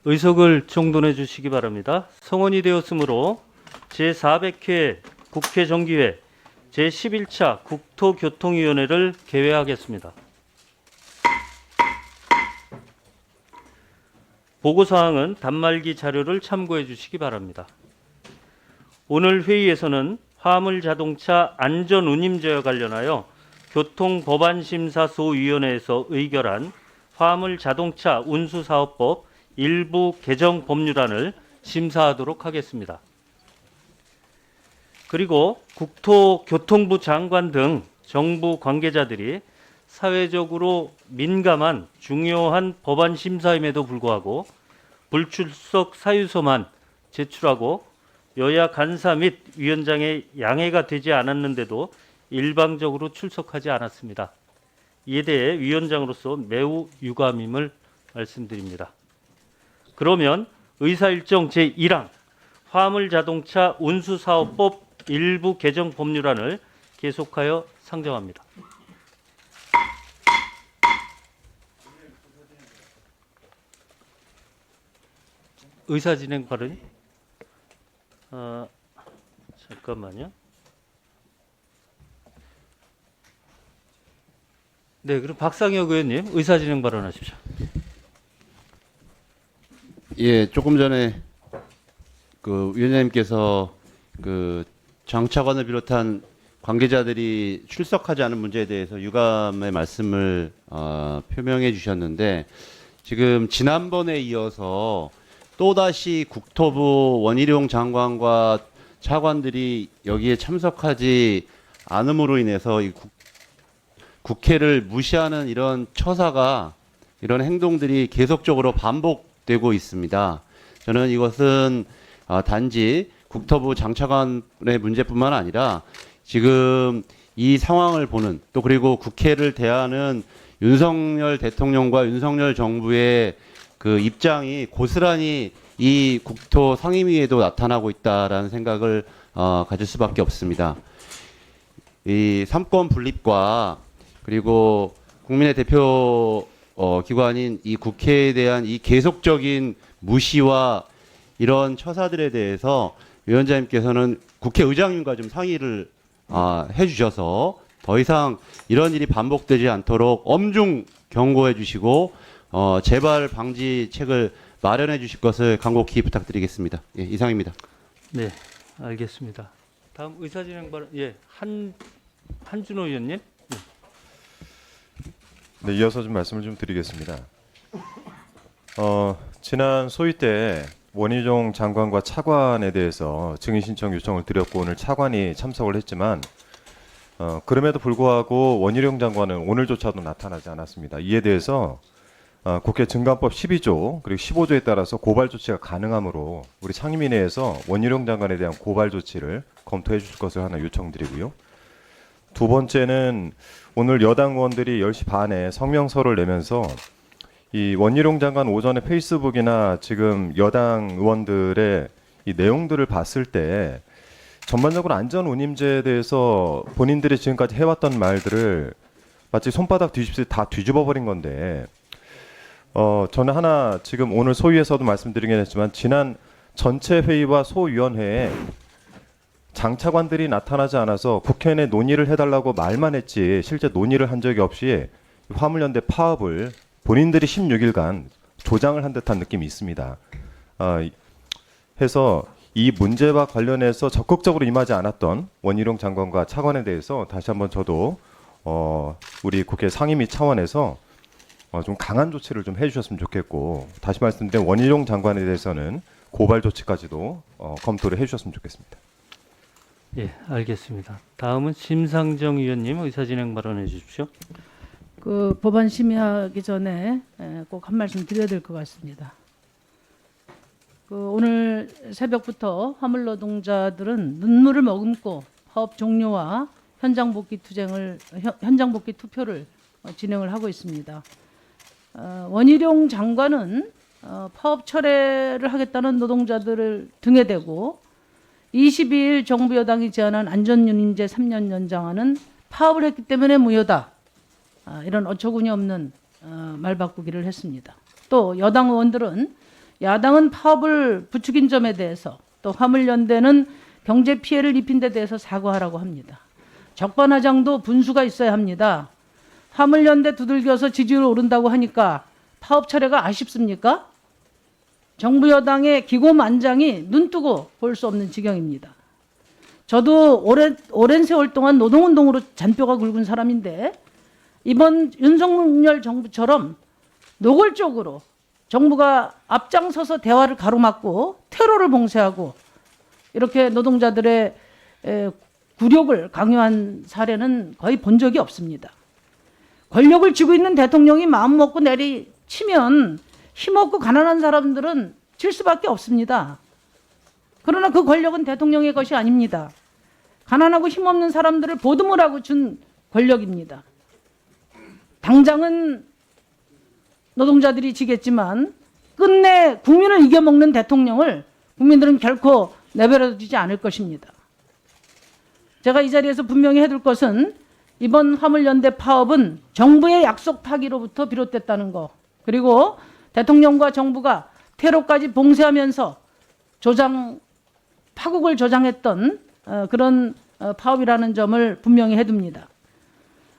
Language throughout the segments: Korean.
의석을 정돈해 주시기 바랍니다. 성원이 되었으므로 제400회 국회 정기회 제11차 국토교통위원회를 개회하겠습니다. 보고사항은 단말기 자료를 참고해 주시기 바랍니다. 오늘 회의에서는 화물자동차 안전운임제와 관련하여 교통법안심사소위원회에서 의결한 화물자동차 운수사업법 일부 개정 법률안을 심사하도록 하겠습니다. 그리고 국토교통부 장관 등 정부 관계자들이 사회적으로 민감한 중요한 법안 심사임에도 불구하고 불출석 사유서만 제출하고 여야 간사 및 위원장의 양해가 되지 않았는데도 일방적으로 출석하지 않았습니다. 이에 대해 위원장으로서 매우 유감임을 말씀드립니다. 그러면 의사일정 제1항 화물자동차 운수사업법 일부 개정 법률안을 계속하여 상정합니다. 의사진행 발언. 잠깐만요. 네, 그럼 박상혁 의원님 의사진행 발언하십시오. 예, 조금 전에 그 위원장님께서 그 장 차관을 비롯한 관계자들이 출석하지 않은 문제에 대해서 유감의 말씀을 표명해 주셨는데, 지금 지난번에 이어서 또다시 국토부 원희룡 장관과 차관들이 여기에 참석하지 않음으로 인해서 이 국회를 무시하는 이런 처사가, 이런 행동들이 계속적으로 반복되고 있습니다. 저는 이것은 단지 국토부 장차관의 문제뿐만 아니라 지금 이 상황을 보는, 또 그리고 국회를 대하는 윤석열 대통령과 윤석열 정부의 그 입장이 고스란히 이 국토 상임위에도 나타나고 있다라는 생각을 가질 수밖에 없습니다. 이 삼권 분립과 그리고 국민의 대표 기관인 이 국회에 대한 이 계속적인 무시와 이런 처사들에 대해서 위원장님께서는 국회의장님과 좀 상의를 해주셔서 더 이상 이런 일이 반복되지 않도록 엄중 경고해 주시고 재발 방지책을 마련해 주실 것을 간곡히 부탁드리겠습니다. 예, 이상입니다. 네, 알겠습니다. 다음 의사진행 발언. 예, 한준호 의원님. 네, 이어서 좀 말씀을 좀 드리겠습니다. 지난 소위 때 원희룡 장관과 차관에 대해서 증인 신청 요청을 드렸고 오늘 차관이 참석을 했지만 그럼에도 불구하고 원희룡 장관은 오늘조차도 나타나지 않았습니다. 이에 대해서 국회 증감법 12조 그리고 15조에 따라서 고발 조치가 가능하므로 우리 상임위 내에서 원희룡 장관에 대한 고발 조치를 검토해 주실 것을 하나 요청드리고요. 두 번째는 오늘 여당 의원들이 10시 반에 성명서를 내면서 이 원희룡 장관 오전에 페이스북이나 지금 여당 의원들의 이 내용들을 봤을 때 전반적으로 안전운임제에 대해서 본인들이 지금까지 해왔던 말들을 마치 손바닥 뒤집듯이 다 뒤집어버린 건데 저는 하나 지금 오늘 소위에서도 말씀드리긴 했지만 지난 전체 회의와 소위원회에 장차관들이 나타나지 않아서 국회 내 논의를 해달라고 말만 했지 실제 논의를 한 적이 없이 화물연대 파업을 본인들이 16일간 조장을 한 듯한 느낌이 있습니다. 해서 이 문제와 관련해서 적극적으로 임하지 않았던 원희룡 장관과 차관에 대해서 다시 한번 저도 우리 국회 상임위 차원에서 좀 강한 조치를 좀 해주셨으면 좋겠고, 다시 말씀드린 원희룡 장관에 대해서는 고발 조치까지도 검토를 해주셨으면 좋겠습니다. 예, 알겠습니다. 다음은 심상정 의원님 의사진행 발언해 주십시오. 그 법안 심의하기 전에 꼭 한 말씀 드려야 될 것 같습니다. 그 오늘 새벽부터 화물 노동자들은 눈물을 머금고 파업 종료와 현장 복귀 투표를 진행을 하고 있습니다. 원희룡 장관은 파업 철회를 하겠다는 노동자들을 등에 대고 22일 정부 여당이 제안한 안전운임제 3년 연장안은 파업을 했기 때문에 무효다. 이런 어처구니 없는 말 바꾸기를 했습니다. 또 여당 의원들은 야당은 파업을 부추긴 점에 대해서 또 화물연대는 경제 피해를 입힌 데 대해서 사과하라고 합니다. 적반하장도 분수가 있어야 합니다. 화물연대 두들겨서 지지율 오른다고 하니까 파업 철회가 아쉽습니까? 정부 여당의 기고만장이 눈뜨고 볼 수 없는 지경입니다. 저도 오랜 세월 동안 노동운동으로 잔뼈가 굵은 사람인데 이번 윤석열 정부처럼 노골적으로 정부가 앞장서서 대화를 가로막고 테러를 봉쇄하고 이렇게 노동자들의 굴욕을 강요한 사례는 거의 본 적이 없습니다. 권력을 쥐고 있는 대통령이 마음 먹고 내리치면 힘없고 가난한 사람들은 질 수밖에 없습니다. 그러나 그 권력은 대통령의 것이 아닙니다. 가난하고 힘없는 사람들을 보듬으라고 준 권력입니다. 당장은 노동자들이 지겠지만 끝내 국민을 이겨먹는 대통령을 국민들은 결코 내버려두지 않을 것입니다. 제가 이 자리에서 분명히 해둘 것은 이번 화물연대 파업은 정부의 약속 파기로부터 비롯됐다는 거, 그리고 대통령과 정부가 테러까지 봉쇄하면서 파국을 조장했던 그런 파업이라는 점을 분명히 해둡니다.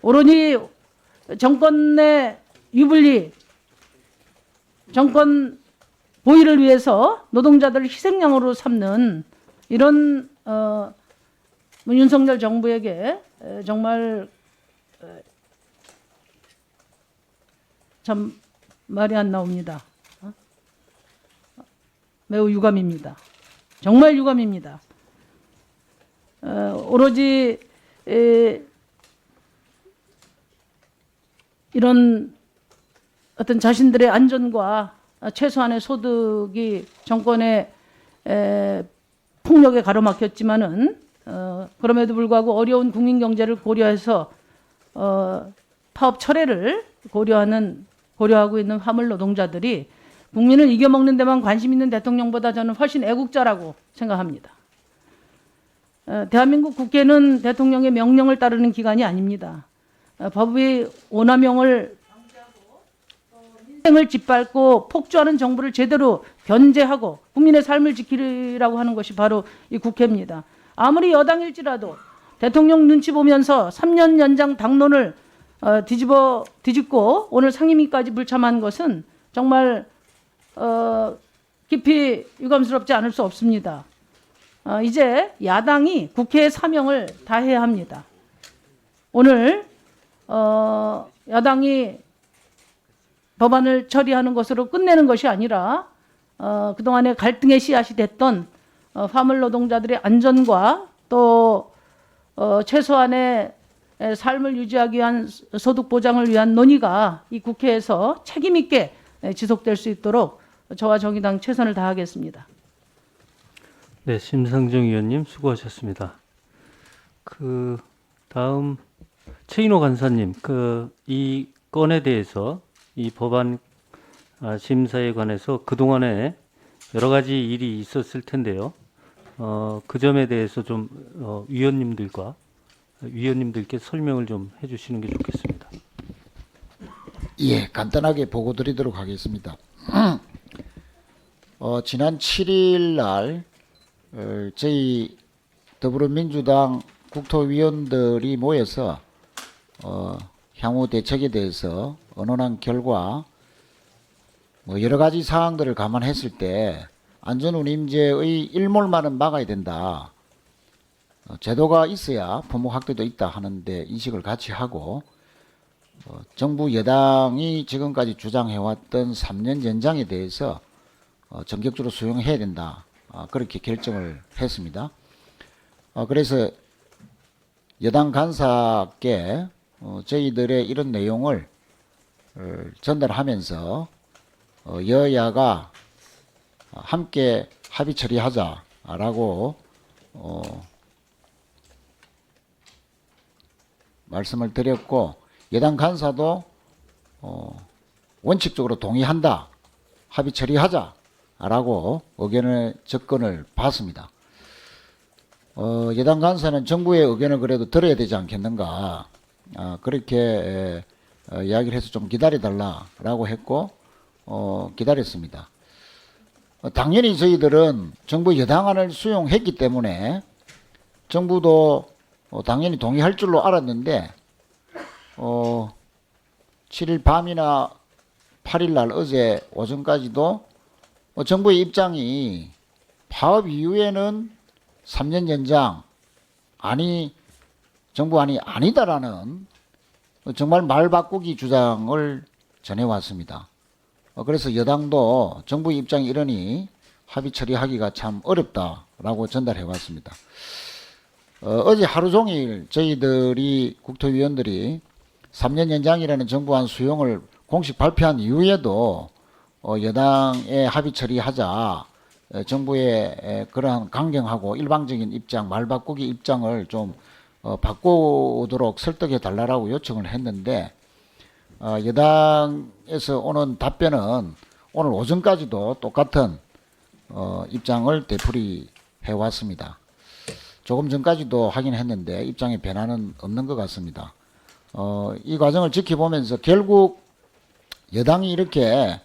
오로니 정권 내 유불리, 정권 보위를 위해서 노동자들을 희생양으로 삼는 이런 윤석열 정부에게 정말 참 말이 안 나옵니다. 매우 유감입니다. 정말 유감입니다. 오로지 이런 어떤 자신들의 안전과 최소한의 소득이 정권의 폭력에 가로막혔지만은 그럼에도 불구하고 어려운 국민 경제를 고려해서 파업 철회를 고려하고 있는 화물 노동자들이 국민을 이겨먹는 데만 관심 있는 대통령보다 저는 훨씬 애국자라고 생각합니다. 대한민국 국회는 대통령의 명령을 따르는 기관이 아닙니다. 법의 오남용을 민생을 짓밟고 폭주하는 정부를 제대로 견제하고 국민의 삶을 지키라고 하는 것이 바로 이 국회입니다. 아무리 여당일지라도 대통령 눈치 보면서 3년 연장 당론을 뒤집고 오늘 상임위까지 불참한 것은 정말 깊이 유감스럽지 않을 수 없습니다. 이제 야당이 국회의 사명을 다해야 합니다. 오늘 야당이 법안을 처리하는 것으로 끝내는 것이 아니라 그동안의 갈등의 씨앗이 됐던 화물 노동자들의 안전과 또 최소한의 삶을 유지하기 위한 소득 보장을 위한 논의가 이 국회에서 책임 있게 지속될 수 있도록 저와 정의당 최선을 다하겠습니다. 네, 심상정 의원님 수고하셨습니다. 다음 최인호 간사님, 이 건에 대해서 이 법안 심사에 관해서 그동안에 여러 가지 일이 있었을 텐데요. 그 점에 대해서 좀 위원님들께 설명을 좀 해주시는 게 좋겠습니다. 예, 간단하게 보고 드리도록 하겠습니다. 지난 7일 날 저희 더불어민주당 국토위원들이 모여서 향후 대책에 대해서 의논한 결과 여러 가지 사항들을 감안했을 때 안전운임제의 일몰만은 막아야 된다. 제도가 있어야 부모 학대도 있다 하는데 인식을 같이 하고 정부 여당이 지금까지 주장해왔던 3년 연장에 대해서 전격적으로 수용해야 된다. 그렇게 결정을 했습니다. 그래서 여당 간사께 저희들의 이런 내용을 전달하면서 여야가 함께 합의 처리하자라고 말씀을 드렸고 여당 간사도 원칙적으로 동의한다. 합의 처리하자라고 의견을 접근을 받습니다. 여당 간사는 정부의 의견을 그래도 들어야 되지 않겠는가 그렇게 이야기를 해서 좀 기다려달라고 했고 기다렸습니다. 당연히 저희들은 정부 여당안을 수용했기 때문에 정부도 당연히 동의할 줄로 알았는데 7일 밤이나 8일 날 어제 오전까지도 정부의 입장이 파업 이후에는 3년 연장 정부안이 아니다라는 정말 말 바꾸기 주장을 전해왔습니다. 그래서 여당도 정부 입장이 이러니 합의 처리하기가 참 어렵다라고 전달해 왔습니다. 어제 하루 종일 저희들이 국토위원들이 3년 연장이라는 정부안 수용을 공식 발표한 이후에도 여당의 합의 처리하자 정부의 그러한 강경하고 일방적인 입장, 말 바꾸기 입장을 좀 바꾸도록 설득해 달라고 요청을 했는데 여당에서 오는 답변은 오늘 오전까지도 똑같은 입장을 되풀이해 왔습니다. 조금 전까지도 하긴 했는데 입장에 변화는 없는 것 같습니다. 이 과정을 지켜보면서 결국 여당이 이렇게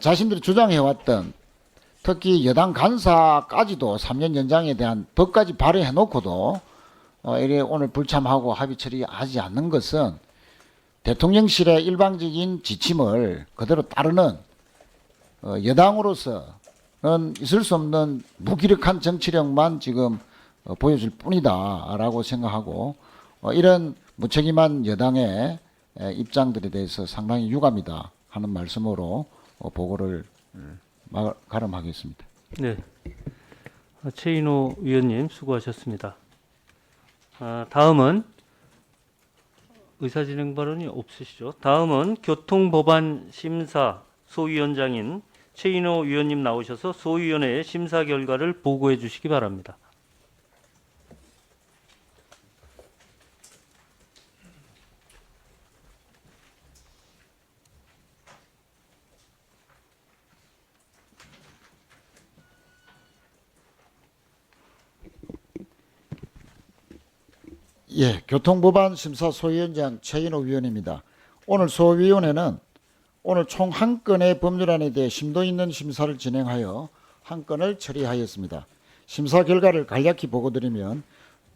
자신들이 주장해왔던 특히 여당 간사까지도 3년 연장에 대한 법까지 발의해 놓고도 이래 오늘 불참하고 합의 처리하지 않는 것은 대통령실의 일방적인 지침을 그대로 따르는 여당으로서는 있을 수 없는 무기력한 정치력만 지금 보여줄 뿐이다라고 생각하고 이런 무책임한 여당의 입장들에 대해서 상당히 유감이다 하는 말씀으로 보고를 가름하겠습니다. 네. 최인호 위원님 수고하셨습니다. 다음은 의사진행 발언이 없으시죠? 다음은 교통법안심사 소위원장인 최인호 위원님 나오셔서 소위원회의 심사 결과를 보고해 주시기 바랍니다. 예, 교통법안 심사 소위원장 최인호 위원입니다. 오늘 소위원회는 오늘 총 한 건의 법률안에 대해 심도 있는 심사를 진행하여 한 건을 처리하였습니다. 심사 결과를 간략히 보고드리면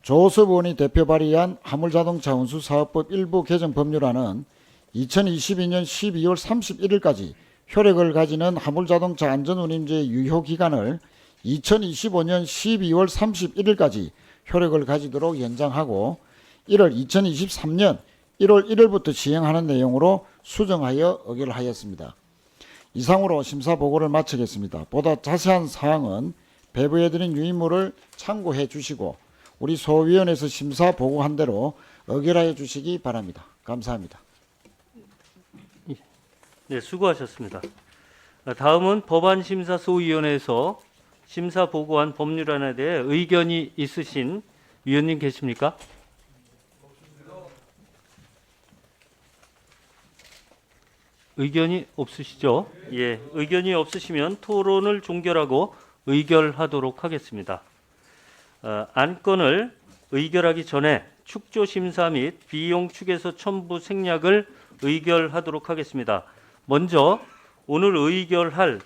조섭 의원이 대표 발의한 화물자동차 운수사업법 일부 개정 법률안은 2022년 12월 31일까지 효력을 가지는 화물자동차 안전운임제 유효기간을 2025년 12월 31일까지 효력을 가지도록 연장하고 2023년 1월 1일부터 시행하는 내용으로 수정하여 의결하였습니다. 이상으로 심사 보고를 마치겠습니다. 보다 자세한 사항은 배부해드린 유인물을 참고해 주시고 우리 소위원회에서 심사 보고한 대로 의결하여 주시기 바랍니다. 감사합니다. 네, 수고하셨습니다. 다음은 법안심사소위원회에서 심사 보고한 법률안에 대해 의견이 있으신 위원님 계십니까? 의견이 없으시죠? 예, 의견이 없으시면 토론을 종결하고 의결하도록 하겠습니다. 안건을 의결하기 전에 축조심사 및 비용 축에서 첨부 생략을 의결하도록 하겠습니다. 먼저 오늘 의결할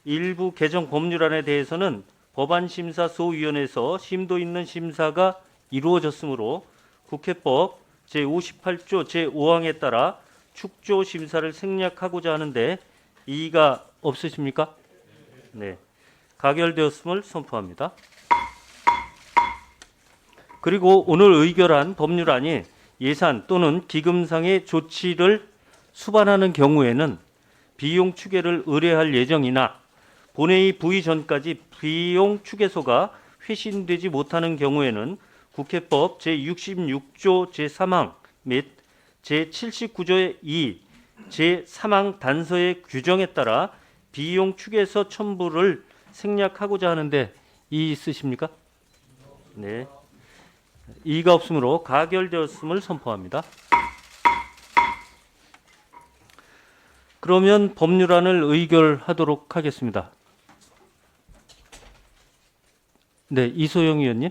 일부 개정 법률안에 대해서는 법안심사소위원회에서 심도 있는 심사가 이루어졌으므로 국회법 제58조 제5항에 따라 축조 심사를 생략하고자 하는데 이의가 없으십니까? 네. 가결되었음을 선포합니다. 그리고 오늘 의결한 법률안이 예산 또는 기금상의 조치를 수반하는 경우에는 비용 추계를 의뢰할 예정이나 본회의 부의 전까지 비용 추계소가 회신되지 못하는 경우에는 국회법 제66조 제3항 및 제79조의 2, 제3항 단서의 규정에 따라 비용 추계서 첨부를 생략하고자 하는데 이의 있으십니까? 네. 이의가 없으므로 가결되었음을 선포합니다. 그러면 법률안을 의결하도록 하겠습니다. 네, 이소영 의원님.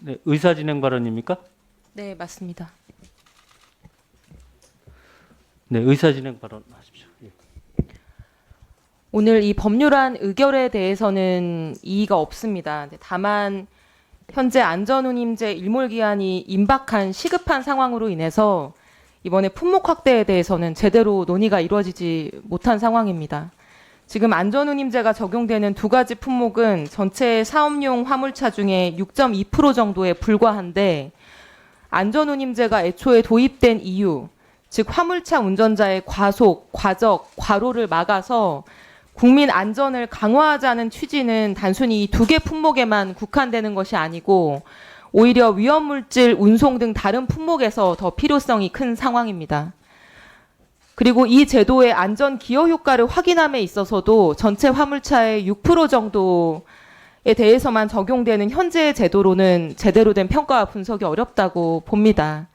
네, 의사진행 발언입니까? 네, 맞습니다. 네, 의사진행 발언하십시오. 예. 오늘 이 법률안 의결에 대해서는 이의가 없습니다. 다만 현재 안전운임제 일몰기한이 임박한 시급한 상황으로 인해서 이번에 품목 확대에 대해서는 제대로 논의가 이루어지지 못한 상황입니다. 지금 안전운임제가 적용되는 두 가지 품목은 전체 사업용 화물차 중에 6.2% 정도에 불과한데 안전운임제가 애초에 도입된 이유, 즉 화물차 운전자의 과속, 과적, 과로를 막아서 국민 안전을 강화하자는 취지는 단순히 이 두 개 품목에만 국한되는 것이 아니고 오히려 위험물질 운송 등 다른 품목에서 더 필요성이 큰 상황입니다. 그리고 이 제도의 안전 기여 효과를 확인함에 있어서도 전체 화물차의 6% 정도에 대해서만 적용되는 현재의 제도로는 제대로 된 평가와 분석이 어렵다고 봅니다.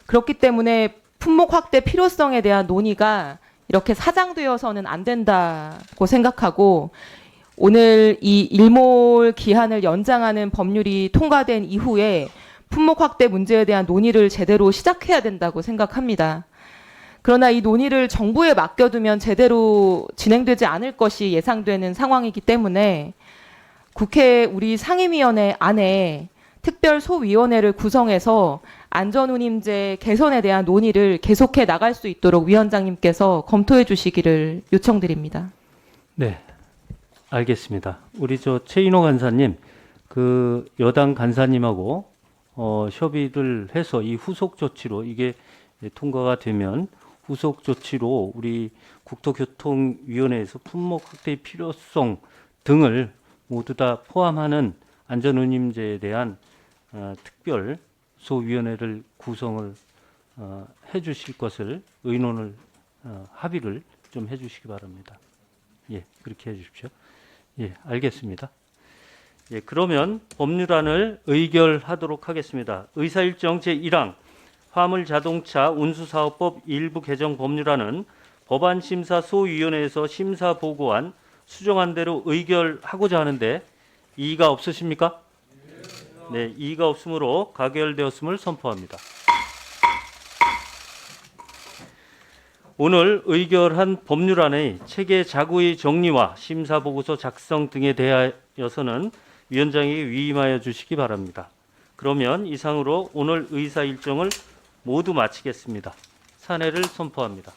그렇기 때문에 품목 확대 필요성에 대한 논의가 이렇게 사장되어서는 안 된다고 생각하고 오늘 이 일몰 기한을 연장하는 법률이 통과된 이후에 품목 확대 문제에 대한 논의를 제대로 시작해야 된다고 생각합니다. 그러나 이 논의를 정부에 맡겨두면 제대로 진행되지 않을 것이 예상되는 상황이기 때문에 국회 우리 상임위원회 안에 특별소위원회를 구성해서 안전운임제 개선에 대한 논의를 계속해 나갈 수 있도록 위원장님께서 검토해 주시기를 요청드립니다. 네, 알겠습니다. 우리 최인호 간사님, 그 여당 간사님하고 협의를 해서 이 후속 조치로 이게 통과가 되면 후속 조치로 우리 국토교통위원회에서 품목 확대의 필요성 등을 모두 다 포함하는 안전운임제에 대한 특별 소위원회를 구성을 해주실 것을 의논을 합의를 좀 해주시기 바랍니다. 예, 그렇게 해주십시오. 예, 알겠습니다. 예, 그러면 법률안을 의결하도록 하겠습니다. 의사일정 제1항 화물자동차 운수사업법 일부 개정 법률안은 법안심사소위원회에서 심사 보고안 수정한 대로 의결하고자 하는데 이의가 없으십니까? 네, 이의가 없으므로 가결되었음을 선포합니다. 오늘 의결한 법률안의 체계 자구의 정리와 심사 보고서 작성 등에 대하여서는 위원장에게 위임하여 주시기 바랍니다. 그러면 이상으로 오늘 의사 일정을 모두 마치겠습니다. 사례를 선포합니다.